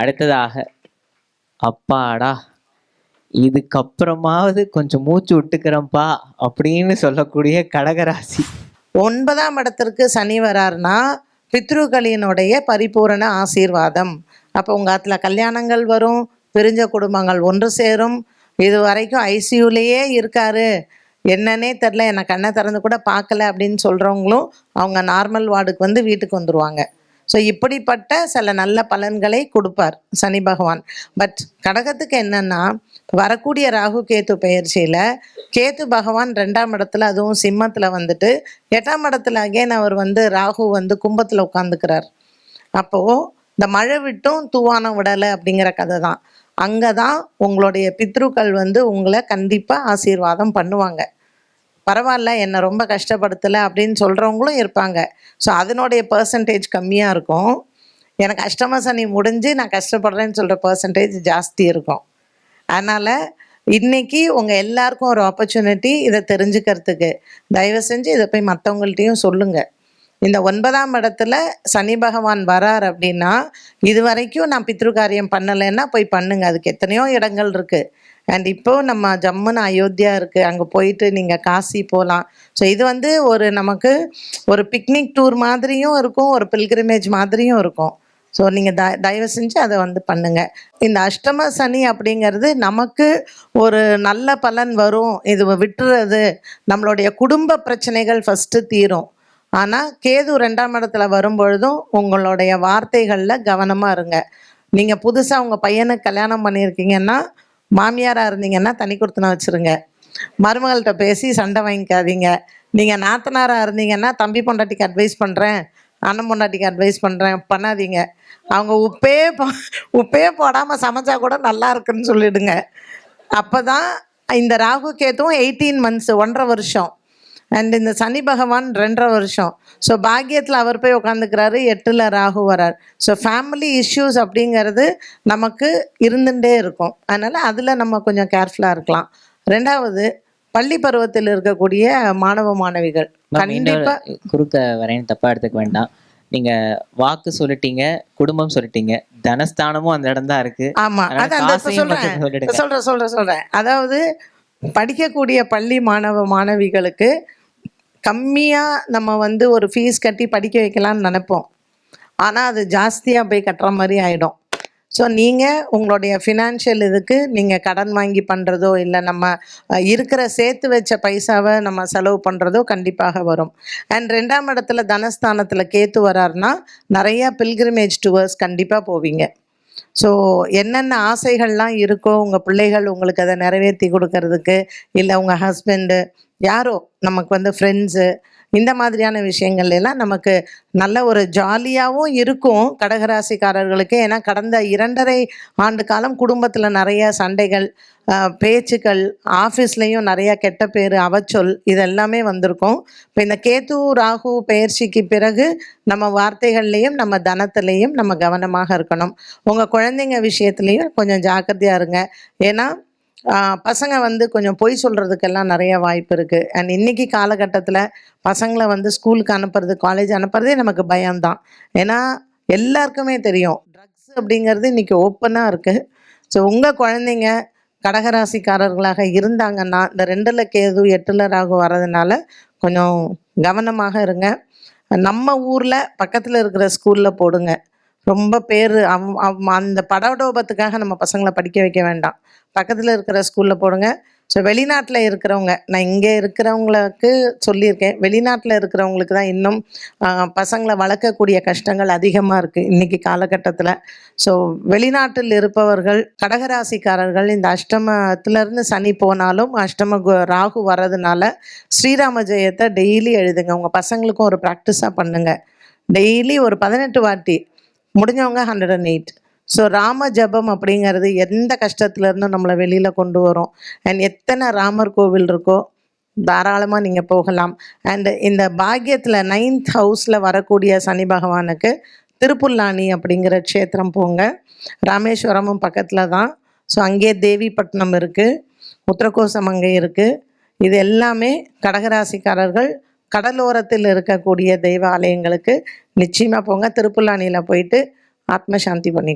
அடுத்ததாக, அப்பாடா இதுக்கப்புறமாவது கொஞ்சம் மூச்சு விட்டுக்கிறேன்ப்பா அப்படின்னு சொல்லக்கூடிய கடகராசி. 9ஆம் இடத்திற்கு சனி வராருன்னா பித்ருக்களினுடைய பரிபூரண ஆசீர்வாதம். அப்போ உங்கள் ஆற்றுல கல்யாணங்கள் வரும், பிரிஞ்ச குடும்பங்கள் ஒன்று சேரும். இது வரைக்கும் ஐசியூலேயே இருக்காரு, என்னன்னே தெரில, என்னை கண்ணை திறந்து கூட பார்க்கல அப்படின்னு சொல்கிறவங்களும் அவங்க நார்மல் வார்டுக்கு வந்து வீட்டுக்கு வந்துடுவாங்க. ஸோ இப்படிப்பட்ட சில நல்ல பலன்களை கொடுப்பார் சனி பகவான். பட் கடகத்துக்கு என்னென்னா, வரக்கூடிய ராகு கேத்து பயிற்சியில் கேத்து பகவான் 2ஆம் இடத்துல, அதுவும் சிம்மத்தில் வந்துட்டு 8ஆம் இடத்துல அகேன் அவர் வந்து ராகு வந்து கும்பத்தில் உட்காந்துக்கிறார். அப்போது இந்த மழை விட்டும் தூவானம் விடலை அப்படிங்கிற கதை தான். அங்கே தான் உங்களுடைய பித்ருக்கள் வந்து உங்களை கண்டிப்பாக ஆசீர்வாதம் பண்ணுவாங்க. பரவாயில்ல, என்னை ரொம்ப கஷ்டப்படுத்தலை அப்படின்னு சொல்கிறவங்களும் இருப்பாங்க. ஸோ அதனுடைய பர்சன்டேஜ் கம்மியாக இருக்கும். எனக்கு அஷ்டம சனி முடிஞ்சு நான் கஷ்டப்படுறேன்னு சொல்கிற பர்சன்டேஜ் ஜாஸ்தி இருக்கும். அதனால் இன்றைக்கி உங்கள் எல்லாருக்கும் ஒரு ஆப்பர்ச்சுனிட்டி இதை தெரிஞ்சுக்கிறதுக்கு. தயவு செஞ்சு இதை போய் மற்றவங்கள்ட்டையும் சொல்லுங்கள். இந்த 9ஆம் இடத்துல சனி பகவான் வரார் அப்படின்னா, இது வரைக்கும் நான் பித்ருகாரியம் பண்ணலைன்னா போய் பண்ணுங்க. அதுக்கு எத்தனையோ இடங்கள் இருக்குது. அண்ட் இப்போது நம்ம ஜம்முன்னு அயோத்தியா இருக்குது, அங்கே போயிட்டு நீங்கள் காசி போகலாம். ஸோ இது வந்து ஒரு நமக்கு ஒரு பிக்னிக் டூர் மாதிரியும் இருக்கும், ஒரு பில்கிரிமேஜ் மாதிரியும் இருக்கும். ஸோ நீங்கள் தயவு செஞ்சு அதை வந்து பண்ணுங்கள். இந்த அஷ்டம சனி அப்படிங்கிறது நமக்கு ஒரு நல்ல பலன் வரும், இது விட்டுறது, நம்மளுடைய குடும்ப பிரச்சனைகள் ஃபஸ்ட்டு தீரும். ஆனால் கேது 2ஆம் இடத்துல வரும்பொழுதும் உங்களுடைய வார்த்தைகளில் கவனமாக இருங்க. நீங்கள் புதுசாக உங்கள் பையனுக்கு கல்யாணம் பண்ணியிருக்கீங்கன்னா, மாமியாராக இருந்தீங்கன்னா தனி கொடுத்தன வச்சுருங்க. மருமகள்கிட்ட பேசி சண்டை வாங்கிக்காதீங்க. நீங்கள் நாத்தனாராக இருந்தீங்கன்னா, தம்பி பொண்டாட்டிக்கு அட்வைஸ் பண்ணுறேன், அண்ணன் பொண்டாட்டிக்கு அட்வைஸ் பண்ணுறேன் பண்ணாதீங்க. அவங்க உப்பே போடாமல் சமைச்சா கூட நல்லா இருக்குன்னு சொல்லிவிடுங்க. அப்போ தான் இந்த ராகு கேத்துவும் 18 months 1.5 வருஷம். அண்ட் இந்த சனி பகவான் 2.5 வருஷம். ஸோ பாக்கியத்தில் அவர் போய் உட்காந்துக்கிறாரு, 8ல் ராகு வரார். ஸோ ஃபேமிலி இஷ்யூஸ் அப்படிங்கிறது நமக்கு இருந்துகிட்டே இருக்கும். அதனால் அதில் நம்ம கொஞ்சம் கேர்ஃபுல்லாக இருக்கலாம். 2வது, பள்ளி பருவத்தில் இருக்கக்கூடிய மாணவ மாணவிகள் கண்டிப்பாக குறுக்க வரேன்னு தப்பாக எடுத்துக்க வேண்டாம். நீங்கள் வாக்கு சொல்லிட்டீங்க, குடும்பம் சொல்லிட்டீங்க, தனஸ்தானமும் அந்த இடம் தான் இருக்குது. ஆமாம், அது அந்த சொல்கிறேன். அதாவது படிக்கக்கூடிய பள்ளி மாணவ மாணவிகளுக்கு கம்மியாக நம்ம வந்து ஒரு ஃபீஸ் கட்டி படிக்க வைக்கலான்னு நினைப்போம். ஆனால் அது ஜாஸ்தியாக போய் கட்டுற மாதிரி ஆகிடும். ஸோ நீங்கள் உங்களுடைய ஃபினான்ஷியல் இதுக்கு நீங்கள் கடன் வாங்கி பண்ணுறதோ, இல்லை நம்ம இருக்கிற சேர்த்து வச்ச பைசாவை நம்ம செலவு பண்ணுறதோ கண்டிப்பாக வரும். அண்ட் 2ஆம் இடத்துல தனஸ்தானத்தில் கேத்து வராருன்னா நிறையா பில்கிரிமேஜ் டூர்ஸ் கண்டிப்பாக போவீங்க. ஸோ என்னென்ன ஆசைகள்லாம் இருக்கோ உங்கள் பிள்ளைகள் உங்களுக்கு அதை நிறைவேற்றி கொடுக்கறதுக்கு, இல்லை உங்கள் ஹஸ்பண்டு யாரோ, நமக்கு வந்து ஃப்ரெண்ட்ஸு, இந்த மாதிரியான விஷயங்கள் எல்லாம் நமக்கு நல்ல ஒரு ஜாலியாகவும் இருக்கும் கடகராசிக்காரர்களுக்கு. ஏன்னா கடந்த 2.5 ஆண்டு காலம் குடும்பத்தில் நிறைய சண்டைகள், பேச்சுக்கள், ஆஃபீஸ்லேயும் நிறையா கெட்ட பேர், அவச்சொல், இதெல்லாமே வந்திருக்கும். இப்போ இந்த கேத்து ராகு பயிற்சிக்கு பிறகு நம்ம வார்த்தைகள்லேயும் நம்ம தனத்துலேயும் நம்ம கவனமாக இருக்கணும். உங்கள் குழந்தைங்க விஷயத்துலேயும் கொஞ்சம் ஜாக்கிரதையாக இருங்க. ஏன்னா பசங்க வந்து கொஞ்சம் பொய் சொல்கிறதுக்கெல்லாம் நிறைய வாய்ப்பு இருக்குது. அண்ட் இன்றைக்கி காலகட்டத்தில் பசங்களை வந்து ஸ்கூலுக்கு அனுப்புறது, காலேஜ் அனுப்புறதே நமக்கு பயம்தான். ஏன்னா எல்லாருக்குமே தெரியும் ட்ரக்ஸ் அப்படிங்கிறது இன்றைக்கி ஓப்பனாக இருக்குது. ஸோ உங்கள் குழந்தைங்க கடகராசிக்காரர்களாக இருந்தாங்கன்னா, இந்த 2ல் கேது 8ல் ராகு வர்றதுனால கொஞ்சம் கவனமாக இருங்க. நம்ம ஊரில் பக்கத்தில் இருக்கிற ஸ்கூலில் போடுங்க. ரொம்ப பேர் அந்த படோடோபத்துக்காக நம்ம பசங்களை படிக்க வைக்க வேண்டாம். பக்கத்தில் இருக்கிற ஸ்கூலில் போடுங்க. ஸோ வெளிநாட்டில் இருக்கிறவங்க, நான் இங்கே இருக்கிறவங்களுக்கு சொல்லியிருக்கேன், வெளிநாட்டில் இருக்கிறவங்களுக்கு தான் இன்னும் பசங்களை வளர்க்கக்கூடிய கஷ்டங்கள் அதிகமாக இருக்குது இன்றைக்கி காலகட்டத்தில். ஸோ வெளிநாட்டில் இருப்பவர்கள் கடகராசிக்காரர்கள் இந்த அஷ்டமத்திலேருந்து சனி போனாலும் அஷ்டம ராகு வர்றதுனால ஸ்ரீராம ஜெயத்தை டெய்லி எழுதுங்க. உங்கள் பசங்களுக்கும் ஒரு ப்ராக்டிஸாக பண்ணுங்கள். டெய்லி ஒரு 18 வாட்டி, முடிஞ்சவங்க 108. ஸோ ராம ஜபம் அப்படிங்கிறது எந்த கஷ்டத்துலேருந்தும் நம்மளை வெளியில் கொண்டு வரும். அண்ட் எத்தனை ராமர் கோவில் இருக்கோ தாராளமாக நீங்கள் போகலாம். அண்டு இந்த பாக்கியத்தில் 9th ஹவுஸில் வரக்கூடிய சனி பகவானுக்கு திருப்புல்லானி அப்படிங்கிற க்ஷேத்திரம் போங்க. ராமேஸ்வரமும் பக்கத்தில் தான். ஸோ அங்கே தேவிப்பட்டினம் இருக்குது, உத்திரகோசம் அங்கே இருக்குது. இது எல்லாமே கடகராசிக்காரர்கள் கடலோரத்தில் இருக்கக்கூடிய தெய்வ ஆலயங்களுக்கு நிச்சயமாக போங்க. திருப்புல்லானியில் போயிட்டு ஆத்ம சாந்தி பண்ணி